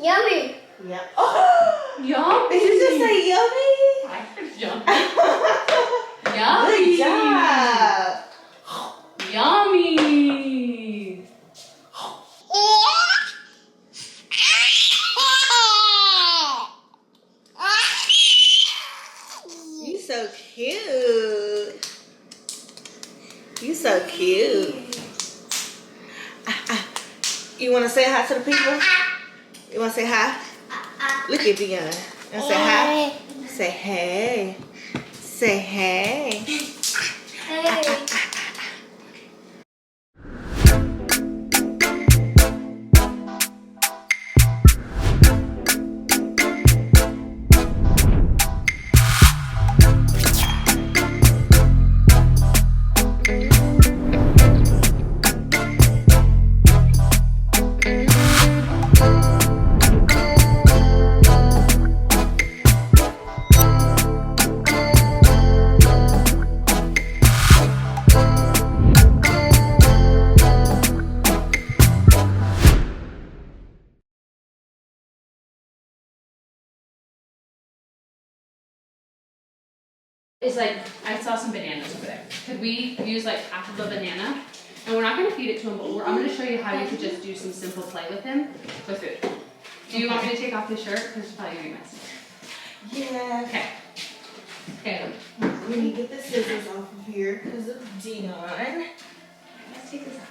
Yummy. Yeah. Oh, Yummy. did you just say yummy? I heard yummy. Yummy. Good job. Yummy. You so cute. You so cute. You want to say hi to the people? You want to say hi? Look at Dion. And say hi. Say hey. Say hey. Hey. It's like, I saw some bananas over there. Could we use like half of a banana? And we're not going to feed it to him, but I'm going to show you how you could just do some simple play with him with food. Do you want me to take off the shirt? Because it's probably going to be messy. Yeah. Okay. Okay. Let me get the scissors off of here because of Dion. Let's take this out.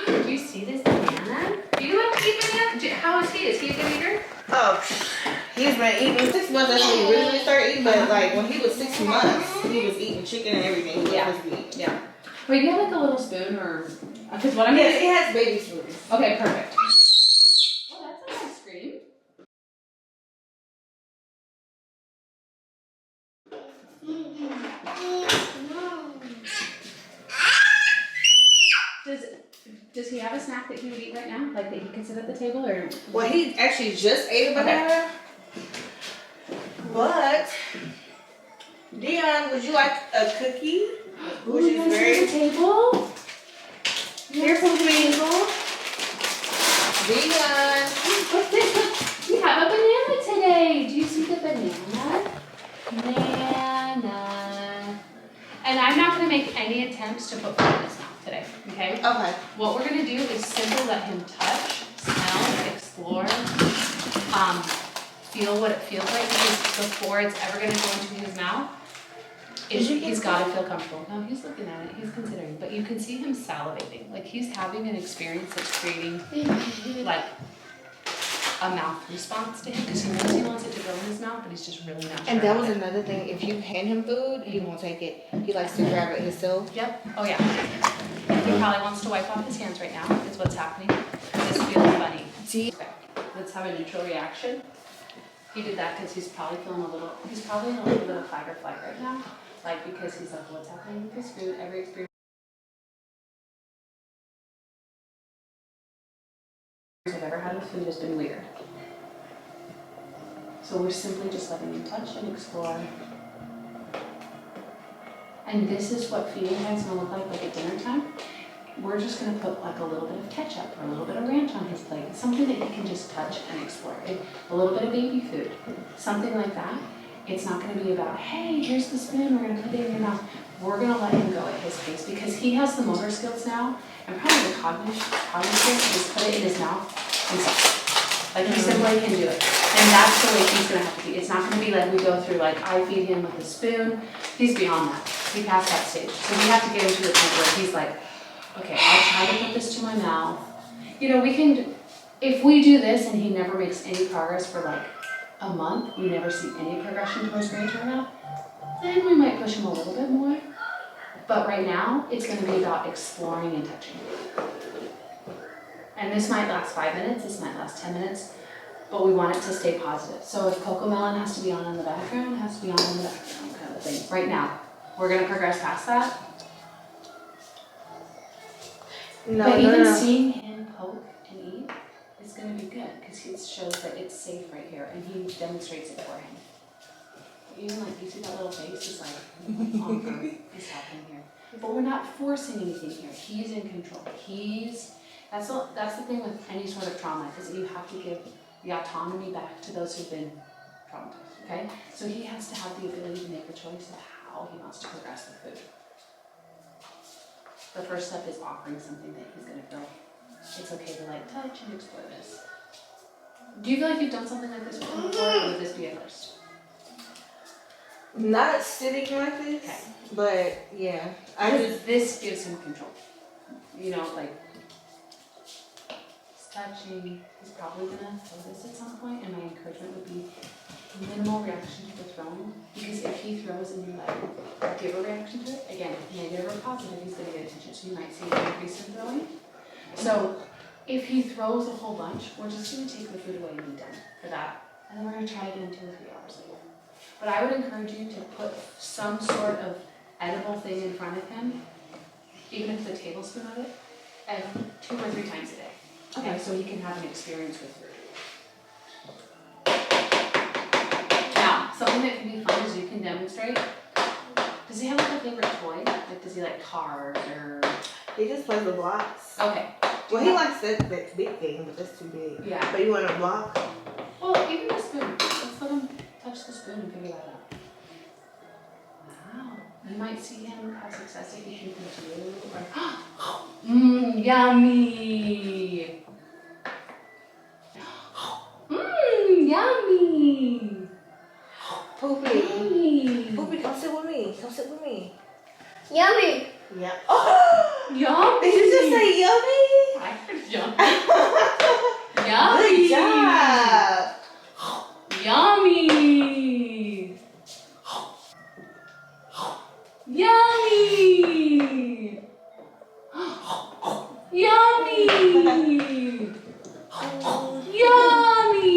Do you see this banana? Do you like to eat banana? How is he? Is he a good eater? Oh, he's been eating 6 months. That's when he originally started eating. But like when he was 6 months, he was eating chicken and everything. He was supposed to be eating. Yeah. Wait, do you have like a little spoon or? Because what I'm Yes, it has baby spoons. Okay, perfect. Oh, that's a nice scream. Does he have a snack that he would eat right now? Like that he could sit at the table or? Well, he actually just ate a banana. But Dion, would you like a cookie? Which is very table. Here, cookie. Dion. What's this? Look, we have a banana today. Do you see the banana? Banana. And I'm not going to make any attempts to put food in his mouth today. Okay? Okay. What we're going to do is simply let him touch, smell, explore, feel what it feels like, because before it's ever going to go into his mouth, he's got to feel comfortable. No, he's looking at it. He's considering. But you can see him salivating. Like he's having an experience that's creating like a mouth response to him because he knows he wants it to go in his mouth, but he's just really not sure. And that was another thing. If you hand him food, he won't take it. He likes to grab it himself. Yep. Oh yeah. He probably wants to wipe off his hands right now. Is what's happening. This feels funny. Okay. Let's have a neutral reaction. He did that because he's probably in a little bit of fight or flight right now. Like because he's like, what's happening with his food? Every experience I've ever had with food has been weird. So we're simply just letting him touch and explore. And this is what feeding time's gonna look like at dinner time. We're just gonna put like a little bit of ketchup or a little bit of ranch on his plate. Something that he can just touch and explore. A little bit of baby food, something like that. It's not gonna be about, hey, here's the spoon, we're gonna put it in your mouth. We're gonna let him go at his pace because he has the motor skills now and probably the cognitive to just put it in his mouth himself. Like he simply can do it. And that's the way he's gonna have to be. It's not gonna be like we go through like I feed him with a spoon. He's beyond that. He passed that stage. So we have to get him to the point where he's like, okay, I'll try to put this to my mouth. You know, we can, if we do this and he never makes any progress for like a month, we never see any progression towards going to our mouth, then we might push him a little bit more. But right now, it's gonna be about exploring and touching. And this might last 5 minutes, this might last 10 minutes, but we want it to stay positive. So if Coco Melon has to be on in the background, it has to be on in the background kind of thing. Right now, we're gonna progress past that. But even seeing him poke and eat is gonna be good because it shows that it's safe right here and he demonstrates it for him. Even like you see that little face is like, on earth is happening here. But we're not forcing anything here. He's in control. He's That's the thing with any sort of trauma, is that you have to give the autonomy back to those who've been traumatized, okay? So he has to have the ability to make a choice of how he wants to progress the food. The first step is offering something that he's gonna feel. It's okay to like touch and explore this. Do you feel like you've done something like this before, or would this be a first? Not sitting like this, Okay. but yeah. This gives him control. You know, like, he's touching, he's probably gonna throw this at some point, and my encouragement would be minimal reaction to the throwing, because if he throws and you like give a reaction to it, again, negative or positive, he's gonna get attention, so you might see an increase in throwing. So if he throws a whole bunch, we're just gonna take the food away and be done for that, and then we're gonna try again 2 or 3 hours later. But I would encourage you to put some sort of edible thing in front of him, even if it's a tablespoon of it, and 2 or 3 times a day. Okay, so he can have an experience with food. Now, something that can be fun is you can demonstrate. Does he have like a favorite toy? Like, does he like cars or? He just plays with blocks. Okay. Well, he likes that big thing, but that's too big. Yeah. But you want a block? Well, even the spoon. Let's let him touch the spoon and figure that out. Wow. You might see him have success if he can continue. Yummy. Yummy. Poopy. Yummy. Poopy, come sit with me. Come sit with me. Yummy. Yeah. Oh! Yummy. Did you just say yummy? I heard yummy. Yummy. Good job. Yummy. Yummy. Yummy. Yummy.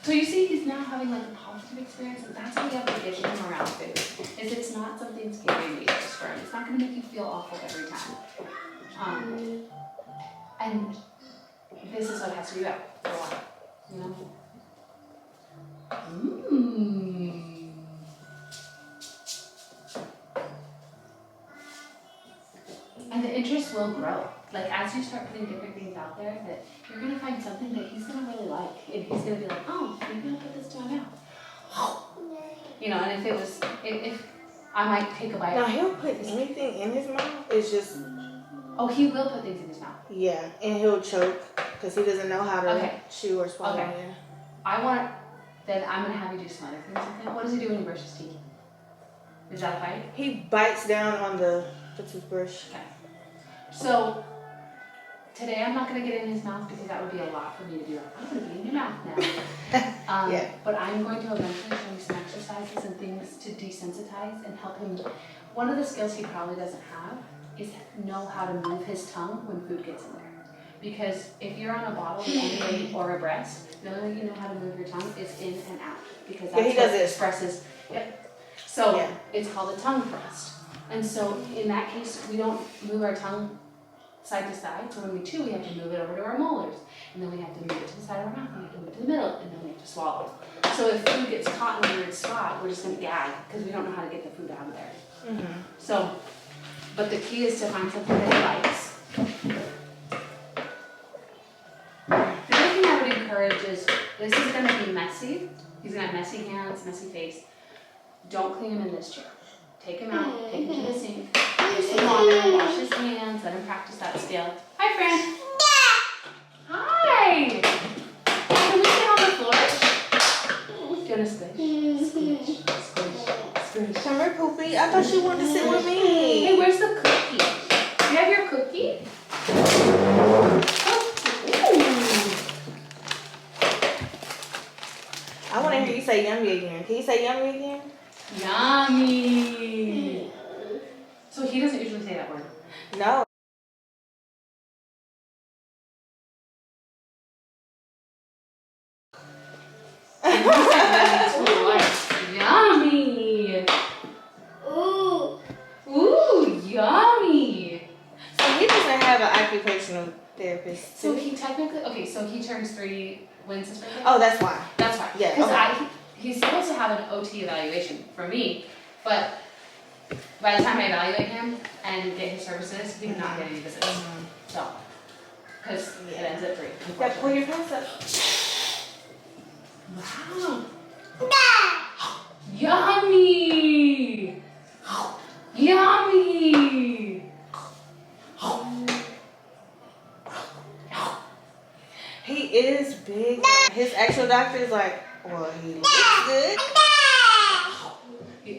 So you see, he's now having like a positive experience, and that's what you have to get him around food. Is it's not something scary and dangerous for him. It's not going to make you feel awful every time. And this is what has to be about for a while, you know. And the interest will grow. Like, as you start putting different things out there, that you're gonna find something that he's gonna really like, and he's gonna be like, oh, maybe I'll put this to my mouth. You know, and if I might take a bite. Now he'll put anything in his mouth. It's just. Oh, he will put things in his mouth. Yeah, and he'll choke because he doesn't know how to chew or swallow. Okay. Then I'm gonna have you do some other things with him. What does he do when he brushes teeth? Is that a fight? He bites down on the toothbrush. Okay. So today I'm not gonna get in his mouth because that would be a lot for me to do. I'm gonna be in your mouth now. Yeah. But I'm going to eventually show you some exercises and things to desensitize and help him. One of the skills he probably doesn't have is know how to move his tongue when food gets in there. Because if you're on a bottle the only way, or a breast, the only way you know how to move your tongue is in and out. Because that's he does what it. expresses. Yep. So it's called a tongue thrust. And so in that case, we don't move our tongue side to side. So when we chew, we have to move it over to our molars. And then we have to move it to the side of our mouth, and we have to move it to the middle, and then we have to swallow. So if food gets caught in a weird spot, we're just gonna gag because we don't know how to get the food out of there. Mm-hmm. So, but the key is to find something that he likes. The other thing I would encourage is, this is gonna be messy. He's gonna have messy hands, messy face. Don't clean him in this chair. Take him out, take him to the sink, use some water, wash his hands, let him practice that skill. Hi, friend. Hi. Can we sit on the floor? Do you want to squish? Squish, squish, squish. Come here, Poopy. I thought you wanted to sit with me. Hey, where's the cookie? Do you have your cookie? I want to hear you say yummy again. Can you say yummy again? Yummy. So he doesn't usually say that word. No. Yummy. Ooh. Ooh, yummy. So he doesn't have an occupational therapist. So he technically, so he turns 3 when's his birthday? Oh, that's why. That's why. Yeah. Because he's supposed to have an OT evaluation for me, but By the time I evaluate him and get his services, he did not get any visits. So, because it ends at 3. Gotta pull your pants up. Wow. Yummy! Yummy! He is big. His actual doctor is like, well, he looks good.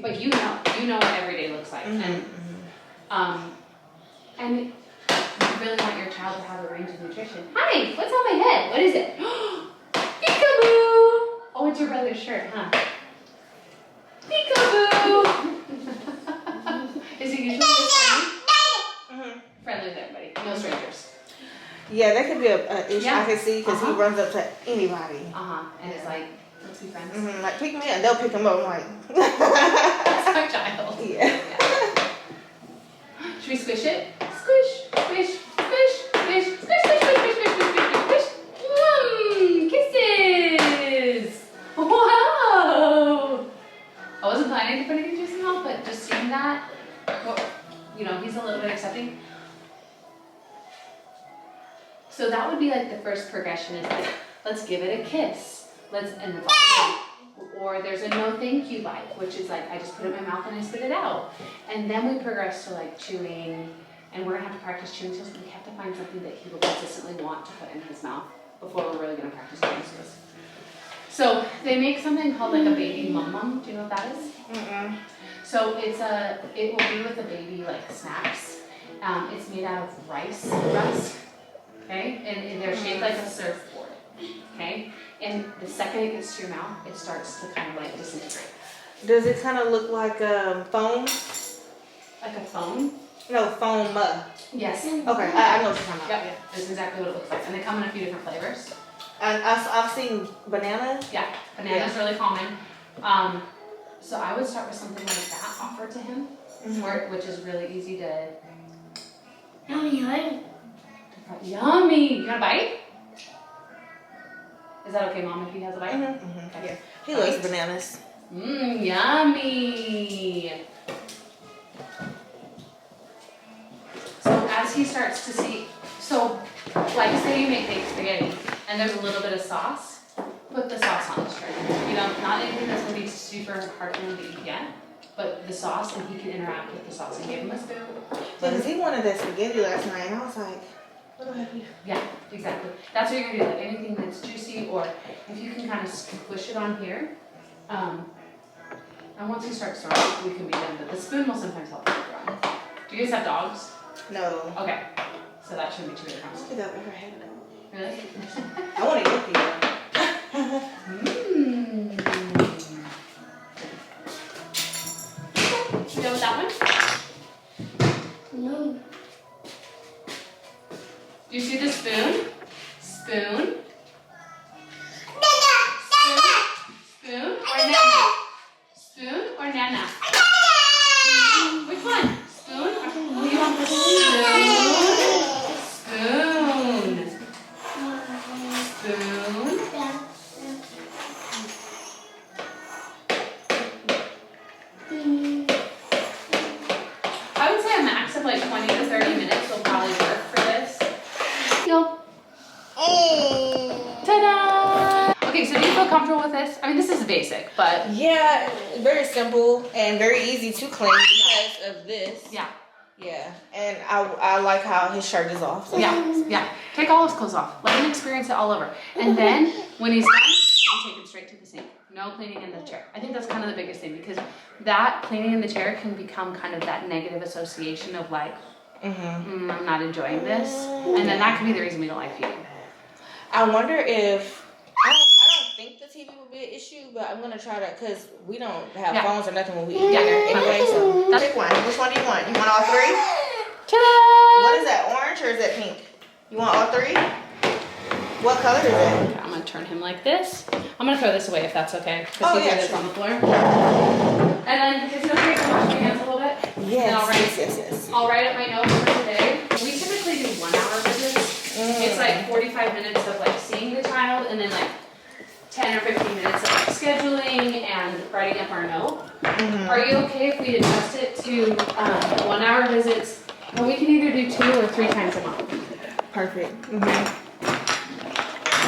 But you know what every day looks like. And you really want your child to have a range of nutrition. Hi, what's on my head? What is it? Peekaboo! Oh, it's your brother's shirt, huh? Peekaboo! Is he usually friendly? Friendly with everybody, no strangers. Yeah, that could be a issue I can see because he runs up to anybody. And it's like, let's be friends. Like, pick me up. They'll pick him up. I'm like, That's our child. Yeah. Should we squish it? Squish, squish, squish, squish, squish, squish, squish, squish, squish, squish, squish, squish. Kisses! Whoa! I wasn't planning to put any juice in his mouth, but just seeing that, well, you know, he's a little bit accepting. So that would be like the first progression is like, let's give it a kiss. And it's all or there's a no thank you bite, which is like, I just put it in my mouth and I spit it out. And then we progress to like chewing, and we're gonna have to practice chewing so we have to find something that he will consistently want to put in his mouth before we're really gonna practice chewing. So they make something called like a baby mum mum. Do you know what that is? So it will be with the baby like snacks. It's made out of rice rusk, okay? And they're shaped like a surfboard, okay? And the second it gets to your mouth, it starts to kind of like disintegrate. Does it kind of look like foam? Like a foam? No, foam. Yes. Okay, I know what you're talking about. Yep, that's exactly what it looks like. And they come in a few different flavors. I've seen banana. Yeah, banana's really common. So I would start with something like that offered to him, which is really easy to... Yummy. Yummy! You want a bite? Is that okay, Mom, if he has a bite? Okay. Yeah. He loves bananas. Yummy! So as he starts to see, so like say you make baked spaghetti and there's a little bit of sauce, put the sauce on the tray. You know, not anything that's gonna be super hard for him to eat yet, but the sauce, and he can interact with the sauce. And give him a spoon. Because he wanted that spaghetti last night, and I was like, what do I do? Yeah, exactly. That's what you're gonna do. Like anything that's juicy, or if you can kind of squish it on here. And once you start stirring, we can be done. But the spoon will sometimes help you run. Do you guys have dogs? No. Okay, so that shouldn't be too many problems. Look at that with her head. Really? I want to get you. You done with that one? No. Do you see the spoon? Spoon. Spoon or nana? Spoon or nana? Which one? Spoon or oh, you want the spoon? Spoon. Spoon. I would say a max of like 20 to 30 minutes will probably work for this. Yo. Ta-da! Okay, so do you feel comfortable with this? I mean, this is basic, but... Yeah, very simple and very easy to clean because of this. Yeah. Yeah, and I like how his shirt is off. So. Yeah. Take all his clothes off. Let him experience it all over. And then, when he's done, you take him straight to the sink. No cleaning in the chair. I think that's kind of the biggest thing, because that cleaning in the chair can become kind of that negative association of like, I'm not enjoying this. And then that could be the reason we don't like feeding. I wonder if, I don't think the TV will be an issue, but I'm going to try to, because we don't have phones or nothing when we eat dinner anyway, so pick one. Which one do you want? You want all three? Ta-da! What is that, orange or is that pink? You want all three? What color is it? Okay, I'm going to turn him like this. I'm going to throw this away if that's okay, because Oh, he yeah, threw this sure. on the floor. And then, is it okay to wash your hands a little bit? Yes. I'll write up my notes for today. We typically do 1 hour visits. It's like 45 minutes of like seeing the child, and then like 10 or 15 minutes of like scheduling and writing up our note, are you okay if we adjust it to 1 hour visits? And we can either do 2 or 3 times a month. Perfect.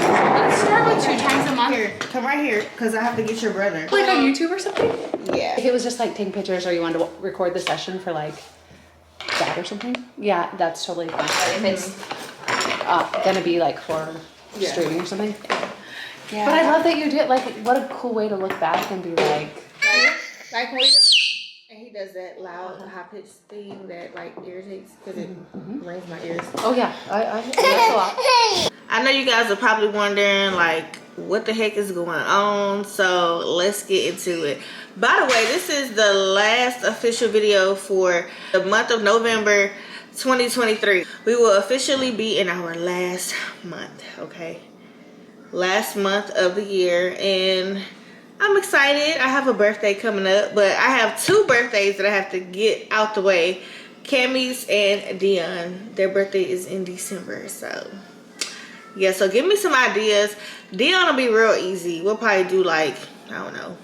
Let's start with 2 times a month. Here, come right here, because I have to get your brother. Like on YouTube or something? Yeah. If it was just like taking pictures or you wanted to record the session for like that or something, yeah, that's totally fine. But if it's gonna be like for streaming or something. Yeah. But I love that you did, like, what a cool way to look back and be like when we go, and he does that loud, high-pitched thing that, like, irritates, because it rings my ears. Oh, yeah. I that's a lot. I know you guys are probably wondering, like, what the heck is going on, so let's get into it. By the way, this is the last official video for the month of November 2023. We will officially be in our last month, okay? Last month of the year, and I'm excited. I have a birthday coming up, but I have 2 birthdays that I have to get out the way. Cammy's and Dion. Their birthday is in December, so yeah, so give me some ideas. Dion will be real easy. We'll probably do like, I don't know.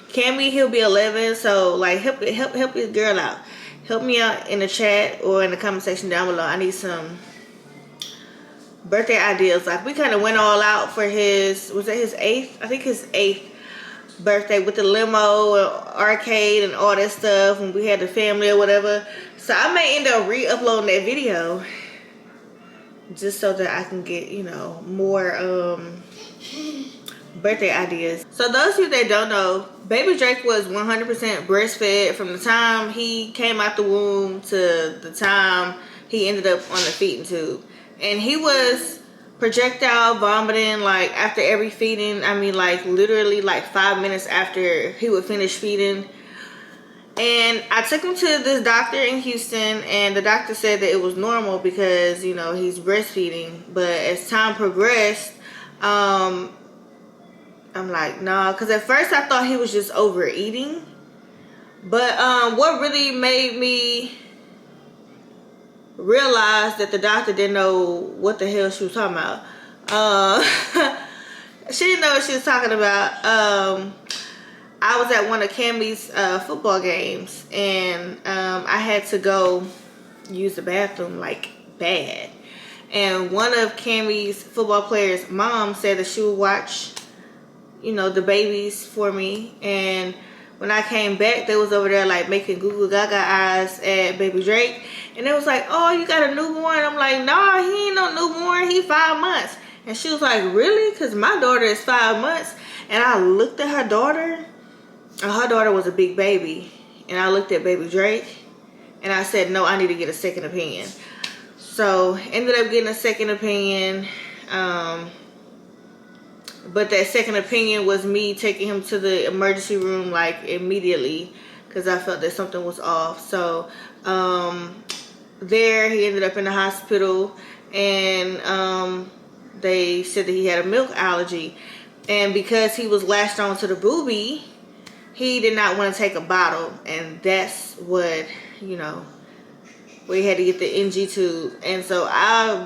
Cammy, he'll be 11, so like help his girl out. Help me out in the chat or in the comment section down below. I need some birthday ideas. Like we kind of went all out for his, was that his 8th? I think his 8th birthday with the limo and arcade and all that stuff, and we had the family or whatever. So I may end up re-uploading that video just so that I can get, you know, more birthday ideas. So those of you that don't know, baby Drake was 100% breastfed from the time he came out the womb to the time he ended up on the feeding tube. And he was projectile vomiting like after every feeding. I mean, like literally like 5 minutes after he would finish feeding. And I took him to this doctor in Houston, and the doctor said that it was normal because, you know, he's breastfeeding. But as time progressed, I'm like, nah, because at first I thought he was just overeating. But what really made me realize that the doctor didn't know what the hell she was talking about. She didn't know what she was talking about. I was at one of Cammy's football games, and I had to go use the bathroom like bad. And one of Cammy's football players' mom said that she would watch, you know, the babies for me. And when I came back, they was over there like making Google Gaga eyes at baby Drake. And it was like, oh, you got a newborn? I'm like, nah, he ain't no newborn. He 5 months. And she was like, really? Because my daughter is 5 months. And I looked at her daughter. And her daughter was a big baby. And I looked at baby Drake. And I said, no, I need to get a second opinion. So, ended up getting a second opinion. But that second opinion was me taking him to the emergency room like immediately. Because I felt that something was off. So, there he ended up in the hospital. And they said that he had a milk allergy. And because he was latched on to the boobie, he did not want to take a bottle, and that's what, you know, we had to get the NG tube. And so I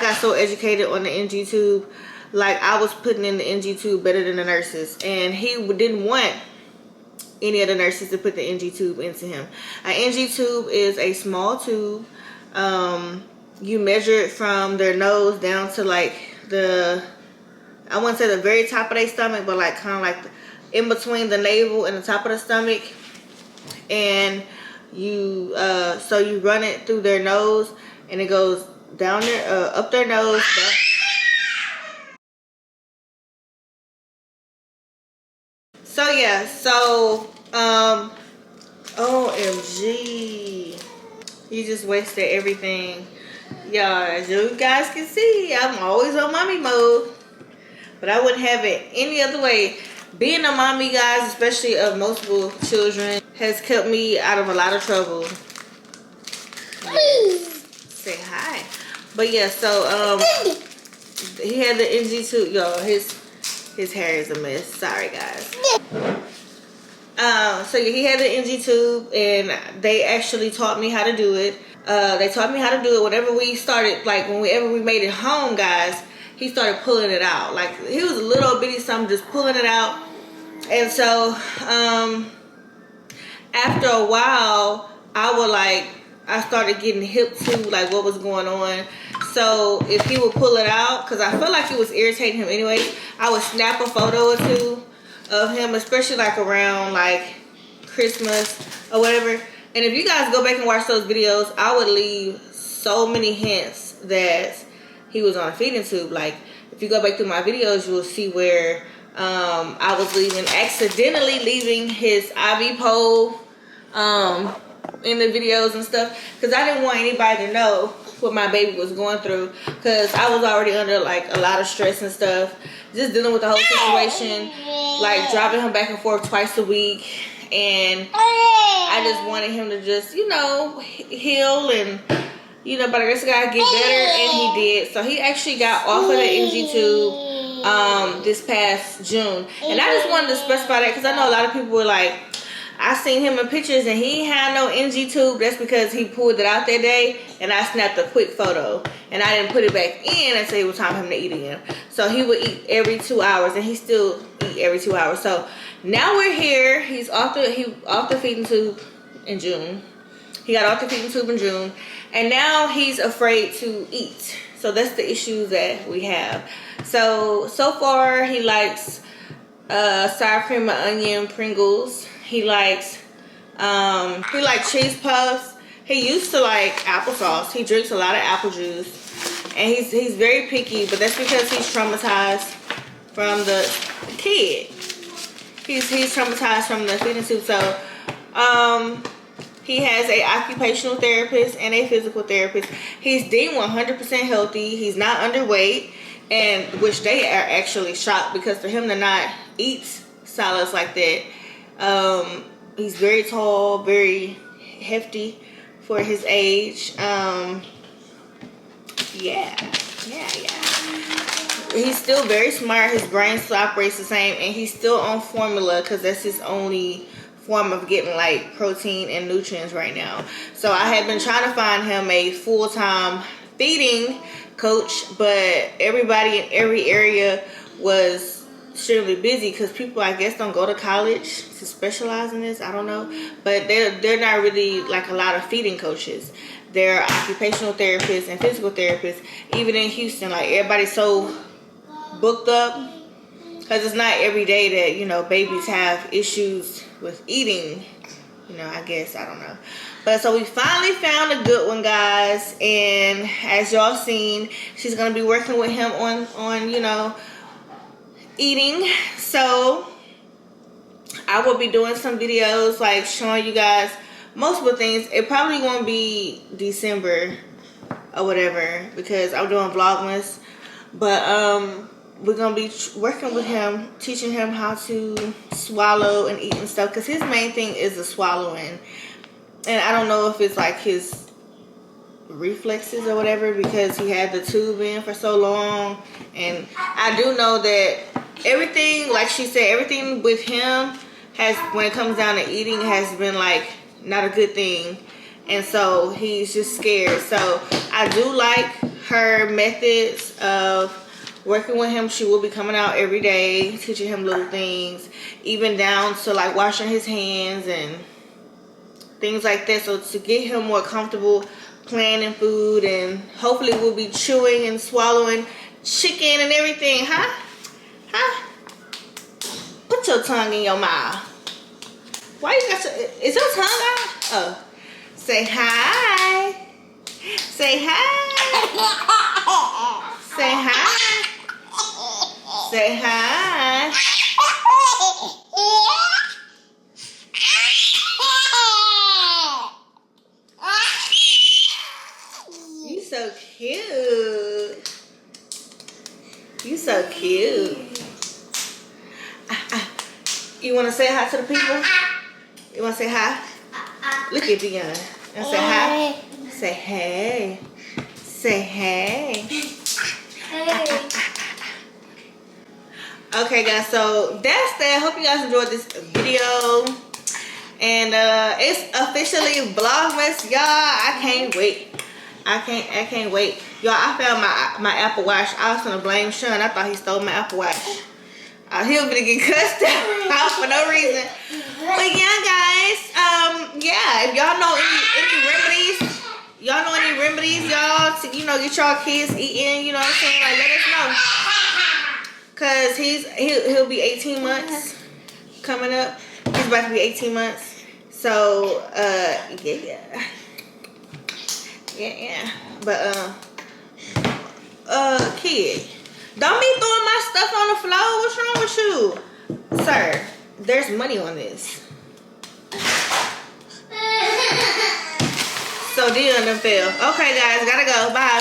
got so educated on the NG tube, like I was putting in the NG tube better than the nurses, and he didn't want any of the nurses to put the NG tube into him. An NG tube is a small tube. You measure it from their nose down to like I wouldn't say the very top of their stomach, but like kind of like in between the navel and the top of the stomach. And you so you run it through their nose, and it goes down their up their nose, down. So yeah, so OMG, you just wasted everything. Yeah, as you guys can see, I'm always on mommy mode, but I wouldn't have it any other way. Being a mommy, guys, especially of multiple children, has kept me out of a lot of trouble. Say hi. But yeah, so he had the NG tube. Yo, his hair is a mess. Sorry, guys. So yeah, he had the NG tube, and they actually taught me how to do it. They taught me how to do it whenever we started, like whenever we made it home, guys. He started pulling it out. Like, he was a little bitty something, just pulling it out. And so after a while, I started getting hip to like what was going on. So if he would pull it out, because I felt like it was irritating him anyways, I would snap a photo or two of him, especially like around like Christmas or whatever. And if you guys go back and watch those videos, I would leave so many hints that he was on a feeding tube. Like if you go back through my videos, you will see where I was accidentally leaving his IV pole in the videos and stuff, because I didn't want anybody to know what my baby was going through, because I was already under like a lot of stress and stuff, just dealing with the whole situation, like driving him back and forth twice a week, and I just wanted him to just, you know, heal and, you know, by the grace of God, get better, and he did. So he actually got off of the NG tube this past June, and I just wanted to specify that because I know a lot of people were like, I seen him in pictures and he ain't had no NG tube. That's because he pulled it out that day and I snapped a quick photo and I didn't put it back in until it was time for him to eat again. So he would eat every 2 hours, and he still eat every 2 hours. So now we're here. He's off the feeding tube in June. He got off the feeding tube in June, and now he's afraid to eat. So that's the issue that we have. So far he likes sour cream and onion Pringles. He likes cheese puffs. He used to like applesauce. He drinks a lot of apple juice, and he's very picky. But that's because he's traumatized from the kid. He's traumatized from the feeding tube. So he has a occupational therapist and a physical therapist. He's deemed 100% healthy. He's not underweight, and which they are actually shocked, because for him to not eat salads like that. He's very tall, very hefty for his age. Yeah. He's still very smart. His brain still operates the same, and he's still on formula because that's his only form of getting like protein and nutrients right now. So I had been trying to find him a full-time feeding coach, but everybody in every area was extremely busy because people, I guess, don't go to college to specialize in this. I don't know, but they're not really like a lot of feeding coaches. They're occupational therapists and physical therapists. Even in Houston, like everybody's so booked up because it's not every day that, you know, babies have issues with eating. You know, I guess, I don't know. But so we finally found a good one, guys, and as y'all seen, she's gonna be working with him on you know, eating. So I will be doing some videos like showing you guys multiple things. It probably won't be December or whatever because I'm doing Vlogmas, but we're gonna be working with him, teaching him how to swallow and eat and stuff, because his main thing is the swallowing, and I don't know if it's like his reflexes or whatever because he had the tube in for so long. And I do know that everything, like she said, everything with him has, when it comes down to eating, has been like not a good thing, and so he's just scared. So I do like her methods of working with him. She will be coming out every day, teaching him little things, even down to like washing his hands and things like that, so to get him more comfortable planning food, and hopefully we'll be chewing and swallowing chicken and everything. Huh? Put your tongue in your mouth. Why you got is your tongue out? Oh. Say hi. Say hi. Say hi. Say hi. You so cute. You so cute. You want to say hi to the people? You want to say hi? Look at Dion. And say hi. Say hey. Say hey. Hey. Okay, guys. So that's that. Hope you guys enjoyed this video. And it's officially Vlogmas, y'all. I can't wait. I can't wait. Y'all, I found my Apple Watch. I was gonna blame Sean. I thought he stole my Apple Watch. He'll be getting cussed out for no reason. But yeah, guys, yeah, if y'all know any remedies, y'all to, you know, get y'all kids eating, you know what I'm saying? Like, let us know. Cause he'll be 18 months coming up. He's about to be 18 months. So, yeah. But, kid, don't be throwing my stuff on the floor. What's wrong with you? Sir, there's money on this. So deal and them fail. Okay, guys, gotta go. Bye.